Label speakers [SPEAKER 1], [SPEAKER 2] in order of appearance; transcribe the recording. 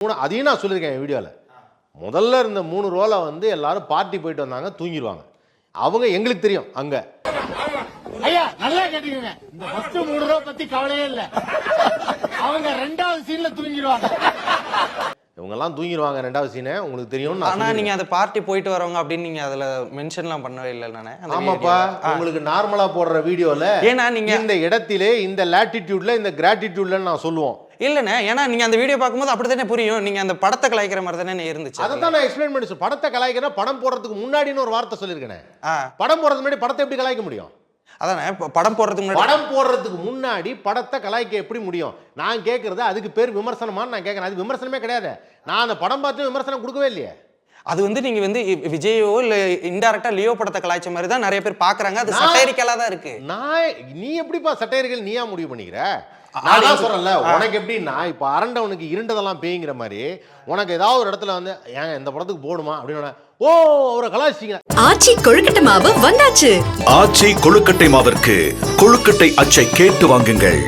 [SPEAKER 1] அதையும் நான் சொல்லியிருக்கேன் என் வீடியோவில். முதல்ல இருந்த 3 ரோலை வந்து எல்லாரும் பார்ட்டி போயிட்டு வந்தாங்க, தூங்கிடுவாங்க. அவங்க எங்களுக்கு தெரியும் அங்க.
[SPEAKER 2] ஐயா நல்லா கேட்டுக்கங்க, இந்த ஃபர்ஸ்ட் 3 ரோ பத்தி கவலையே இல்ல, அவங்க 2வது சீன்ல தூங்கிடுவாங்க.
[SPEAKER 1] இவங்க எல்லாம் தூங்கிடுவாங்க 2வது சீனே உங்களுக்கு தெரியும்.
[SPEAKER 3] ஆனா நீங்க அந்த பார்ட்டி போயிட்டு வரவங்க அப்படின்னு நீங்க அதுல மென்ஷன்லாம் பண்ணவே இல்லை நானே.
[SPEAKER 1] ஆமாப்பா, உங்களுக்கு நார்மலா போடுற வீடியோல
[SPEAKER 3] ஏன்னா நீங்க
[SPEAKER 1] இந்த இடத்திலே இந்த லாட்டிடியூட்ல இந்த கிராட்டிடியூட்ல நான் சொல்லுவோம்
[SPEAKER 3] இல்லண்ணே. ஏன்னா நீங்க அந்த வீடியோ பார்க்கும்போது அப்படித்தானே புரியும், நீங்க அந்த படத்தை கலாய்க்கிற மாதிரி தானே இருந்துச்சு.
[SPEAKER 1] அதை தான் நான் எக்ஸ்பிளைன் பண்ணி படத்தை கலாய்க்கிறேன். படம் போடுறதுக்கு முன்னாடின்னு ஒரு வார்த்தை சொல்லியிருக்கேன். படம் போடுறதுக்கு முன்னாடி படத்தை எப்படி கலாய்க்க முடியும்?
[SPEAKER 3] அதானே படம் போடுறதுக்கு முன்னாடி படத்தை கலாய்க்க எப்படி முடியும்? நான் கேட்கறது அதுக்கு பேர் விமர்சனமான்னு நான் கேட்கறேன். அது விமர்சனமே கிடையாது. நான் அந்த படம் பார்த்து விமர்சனம் கொடுக்கவே இல்லையே. அது வந்து நீங்க வந்து விஜயோ இல்ல இன்டைரக்டா லியோ படத்தை கலாய்ச்ச மாதிரி தான் நிறைய பேர் பாக்குறாங்க. அது சட்டைரிக்கலா தான் இருக்கு.
[SPEAKER 1] நீ எப்படிப்பா சட்டைரிக்கல் நீயா முடிவு பண்ணிக்கிற? நான் சொல்றேன்ல, உனக்கு எப்படின்னா இப்ப அரண்டவனுக்கு இருண்டதெல்லாம் பேய்ங்கிற மாதிரி உனக்கு ஏதாவது ஒரு இடத்துல வந்து ஏன் இந்த படத்துக்கு போடுமா அப்படின்னு ஓ அவரை கலாய்ச்சிங்க.
[SPEAKER 4] ஆச்சி கொழுக்கட்டை மாவு வந்தாச்சு.
[SPEAKER 5] ஆச்சி கொழுக்கட்டை மாவிற்கு கொழுக்கட்டை அச்சை கேட்டு வாங்குங்கள்.